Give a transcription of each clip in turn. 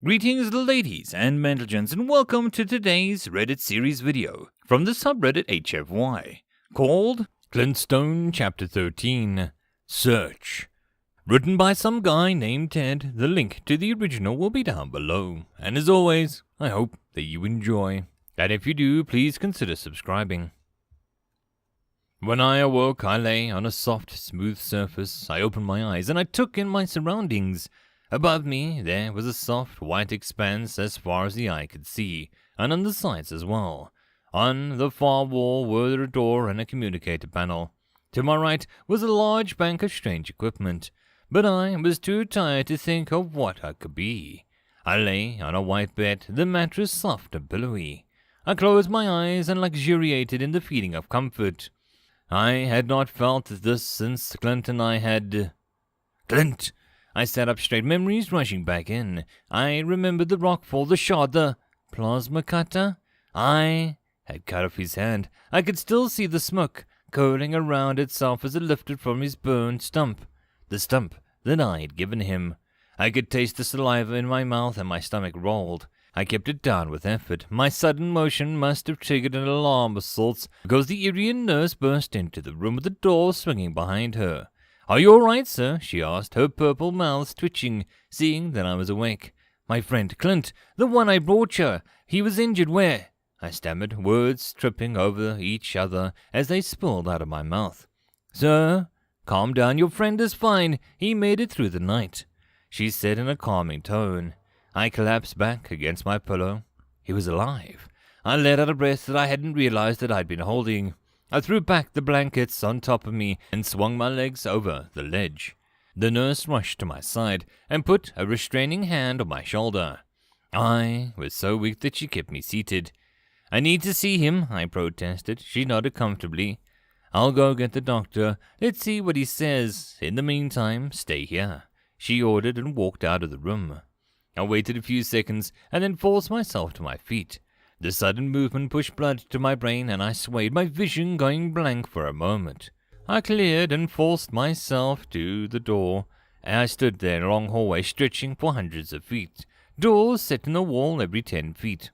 Greetings ladies and gentlemen, and welcome to today's Reddit series video from the subreddit HFY called Clint Ch.13 Search. Written by some guy named Ted. The link to the original will be down below. And as always, I hope that you enjoy. And if you do, please consider subscribing. When I awoke, I lay on a soft, smooth surface. I opened my eyes and I took in my surroundings. Above me, there was a soft, white expanse as far as the eye could see, and on the sides as well. On the far wall were a door and a communicator panel. To my right was a large bank of strange equipment, but I was too tired to think of what it could be. I lay on a white bed, the mattress soft and pillowy. I closed my eyes and luxuriated in the feeling of comfort. I had not felt this since Clint and I had... Clint! I sat up straight, memories rushing back in. I remembered the rockfall, the shard, the plasma cutter. I had cut off his hand. I could still see the smoke curling around itself as it lifted from his burned stump. The stump that I had given him. I could taste the saliva in my mouth and my stomach rolled. I kept it down with effort. My sudden motion must have triggered an alarm of sorts, because the Irian nurse burst into the room with the door swinging behind her. "Are you all right, sir?" she asked, her purple mouth twitching, seeing that I was awake. "My friend Clint, the one I brought you. He was injured where?" I stammered, words tripping over each other as they spilled out of my mouth. "Sir, calm down. Your friend is fine. He made it through the night," she said in a calming tone. I collapsed back against my pillow. He was alive. I let out a breath that I hadn't realized that I'd been holding. I threw back the blankets on top of me and swung my legs over the ledge. The nurse rushed to my side and put a restraining hand on my shoulder. I was so weak that she kept me seated. "I need to see him," I protested. She nodded comfortably. "I'll go get the doctor. Let's see what he says. In the meantime, stay here," she ordered and walked out of the room. I waited a few seconds and then forced myself to my feet. The sudden movement pushed blood to my brain and I swayed, my vision going blank for a moment. I cleared and forced myself to the door. I stood there in a long hallway stretching for hundreds of feet, doors set in the wall every 10 feet.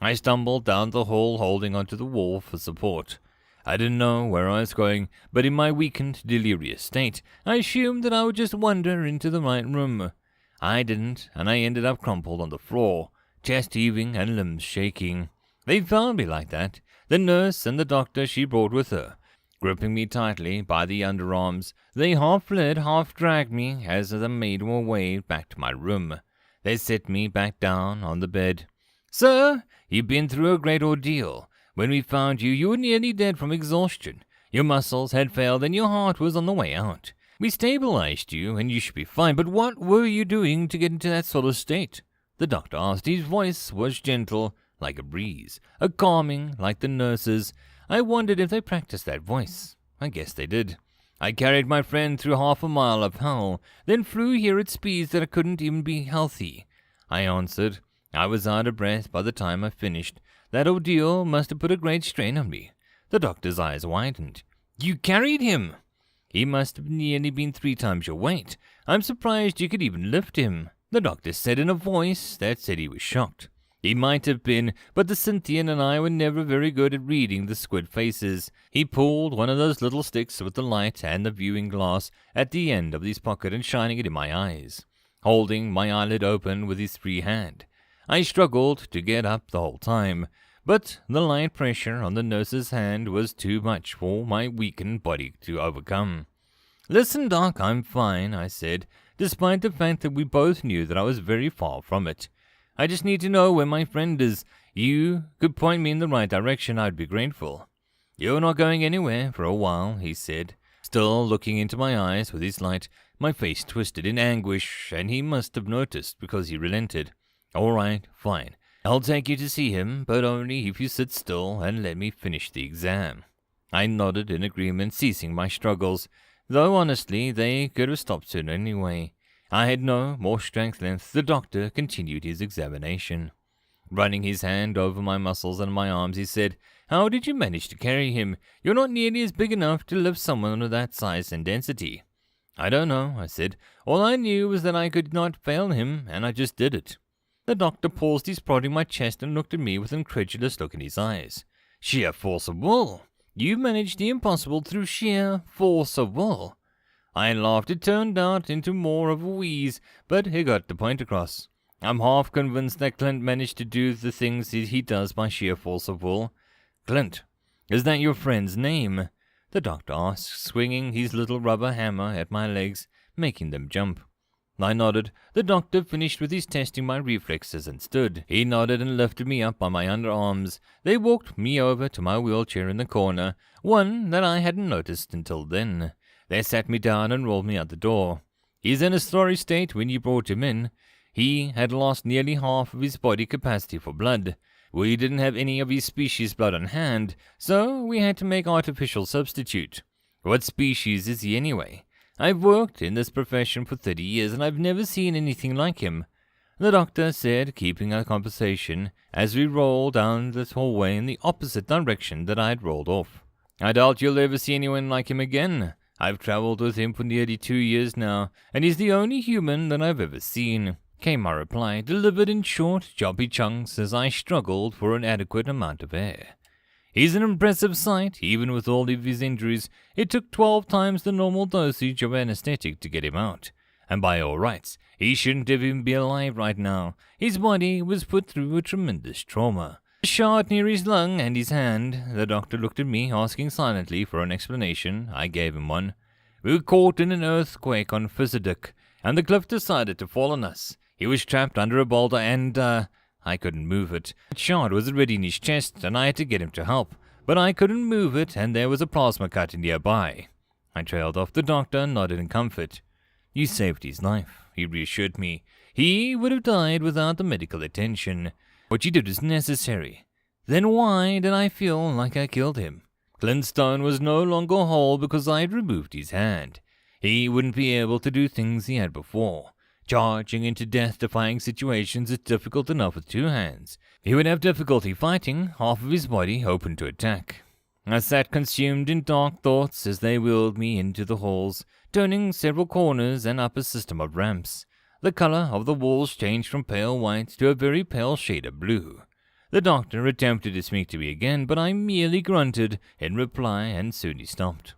I stumbled down the hall holding onto the wall for support. I didn't know where I was going, but in my weakened, delirious state, I assumed that I would just wander into the right room. I didn't, and I ended up crumpled on the floor, chest heaving and limbs shaking. They found me like that, the nurse and the doctor she brought with her. Gripping me tightly by the underarms, they half led, half dragged me as I made my way back to my room. They set me back down on the bed. "Sir, you've been through a great ordeal. When we found you, you were nearly dead from exhaustion. Your muscles had failed and your heart was on the way out. We stabilized you and you should be fine, but what were you doing to get into that sort of state?" The doctor asked. His voice was gentle, like a breeze, a calming, like the nurse's. I wondered if they practiced that voice. I guess they did. "I carried my friend through half a mile of hell, then flew here at speeds that I couldn't even be healthy," I answered. I was out of breath by the time I finished. That ordeal must have put a great strain on me. The doctor's eyes widened. "You carried him?" "He must have nearly been 3 times your weight. I'm surprised you could even lift him," the doctor said in a voice that said he was shocked. He might have been, but the Cynthian and I were never very good at reading the squid faces. He pulled one of those little sticks with the light and the viewing glass at the end of his pocket and shining it in my eyes, holding my eyelid open with his free hand. I struggled to get up the whole time, but the light pressure on the nurse's hand was too much for my weakened body to overcome. "Listen, Doc, I'm fine," I said, despite the fact that we both knew that I was very far from it. "I just need to know where my friend is. You could point me in the right direction, I'd be grateful." "You're not going anywhere for a while," he said, still looking into my eyes with his light. My face twisted in anguish, and he must have noticed because he relented. "All right, fine. I'll take you to see him, but only if you sit still and let me finish the exam." I nodded in agreement, ceasing my struggles, though honestly they could have stopped soon anyway. I had no more strength left. The doctor continued his examination. Running his hand over my muscles and my arms, he said, "How did you manage to carry him? You're not nearly as big enough to lift someone of that size and density." "I don't know," I said. "All I knew was that I could not fail him, and I just did it." The doctor paused his prodding my chest and looked at me with an incredulous look in his eyes. Sheer force of will. You managed the impossible through sheer force of will. I laughed. It turned out into more of a wheeze, but he got the point across. I'm half convinced that Clint managed to do the things he does by sheer force of will. Clint, is that your friend's name? The doctor asked, swinging his little rubber hammer at my legs, making them jump. I nodded. The doctor finished with his testing my reflexes and stood. He nodded and lifted me up by my underarms. They walked me over to my wheelchair in the corner, one that I hadn't noticed until then. They sat me down and rolled me out the door. He's in a sorry state when you brought him in. He had lost nearly half of his body capacity for blood. We didn't have any of his species blood on hand, so we had to make artificial substitute. What species is he anyway? I've worked in this profession for 30 years and I've never seen anything like him, the doctor said, keeping our conversation as we rolled down the hallway in the opposite direction that I had rolled off. I doubt you'll ever see anyone like him again. I've traveled with him for nearly 2 years now, and he's the only human that I've ever seen, came my reply, delivered in short, choppy chunks as I struggled for an adequate amount of air. He's an impressive sight, even with all of his injuries. It took 12 times the normal dosage of anesthetic to get him out. And by all rights, he shouldn't even be alive right now. His body was put through a tremendous trauma. A shot near his lung and his hand. The doctor looked at me, asking silently for an explanation. I gave him one. We were caught in an earthquake on Fizzaduk, and the cliff decided to fall on us. He was trapped under a boulder and, I couldn't move it. The shot was already in his chest, and I had to get him to help. But I couldn't move it, and there was a plasma cutter nearby. I trailed off. The doctor nodded in comfort. You saved his life, he reassured me. He would have died without the medical attention. What you did was necessary. Then why did I feel like I killed him? Clint Stone was no longer whole because I had removed his hand. He wouldn't be able to do things he had before. Charging into death-defying situations is difficult enough with 2 hands. He would have difficulty fighting, half of his body open to attack. I sat consumed in dark thoughts as they wheeled me into the halls, turning several corners and up a system of ramps. The color of the walls changed from pale white to a very pale shade of blue. The doctor attempted to speak to me again, but I merely grunted in reply, and soon he stopped.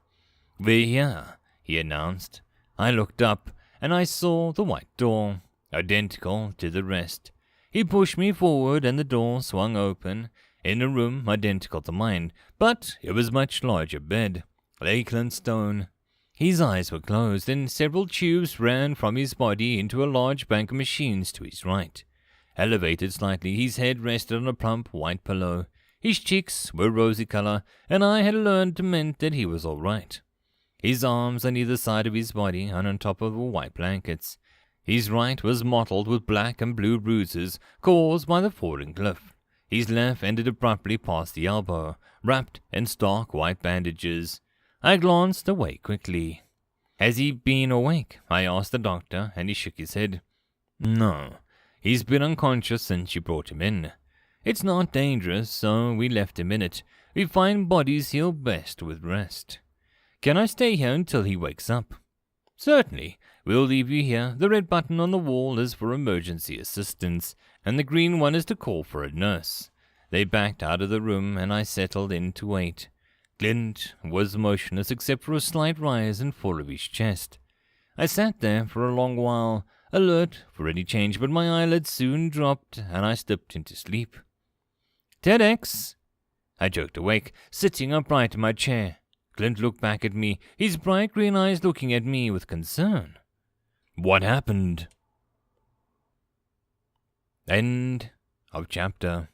We're here, he announced. I looked up, and I saw the white door, identical to the rest. He pushed me forward, and the door swung open. In a room identical to mine, but it was much larger bed, lay Clint Stone. His eyes were closed, and several tubes ran from his body into a large bank of machines to his right. Elevated slightly, his head rested on a plump white pillow. His cheeks were rosy color, and I had learned to meant that he was all right. His arms on either side of his body and on top of the white blankets. His right was mottled with black and blue bruises caused by the falling cliff. His left ended abruptly past the elbow, wrapped in stark white bandages. I glanced away quickly. Has he been awake? I asked the doctor, and he shook his head. No, he's been unconscious since you brought him in. It's not dangerous, so we left him in it. We find bodies heal best with rest. Can I stay here until he wakes up? Certainly. We'll leave you here. The red button on the wall is for emergency assistance, and the green one is to call for a nurse. They backed out of the room, and I settled in to wait. Clint was motionless except for a slight rise and fall of his chest. I sat there for a long while, alert for any change, but my eyelids soon dropped, and I slipped into sleep. TEDx! I jerked awake, sitting upright in my chair. Clint looked back at me, his bright green eyes looking at me with concern. What happened? End of chapter.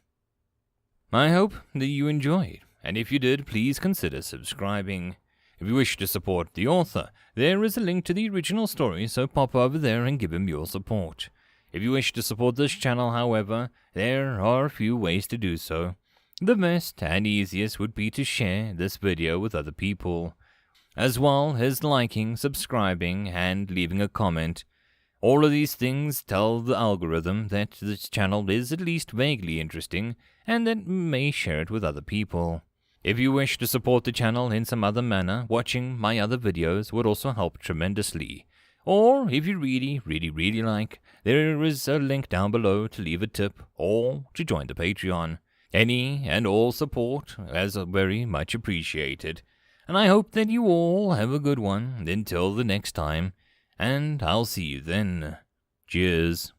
I hope that you enjoyed, and if you did, please consider subscribing. If you wish to support the author, there is a link to the original story, so pop over there and give him your support. If you wish to support this channel, however, there are a few ways to do so. The best and easiest would be to share this video with other people, as well as liking, subscribing, and leaving a comment. All of these things tell the algorithm that this channel is at least vaguely interesting, and that may share it with other people. If you wish to support the channel in some other manner, watching my other videos would also help tremendously. Or, if you really like There is a link down below to leave a tip or to join the Patreon. Any and all support is very much appreciated, and I hope that you all have a good one until the next time, and I'll see you then. Cheers.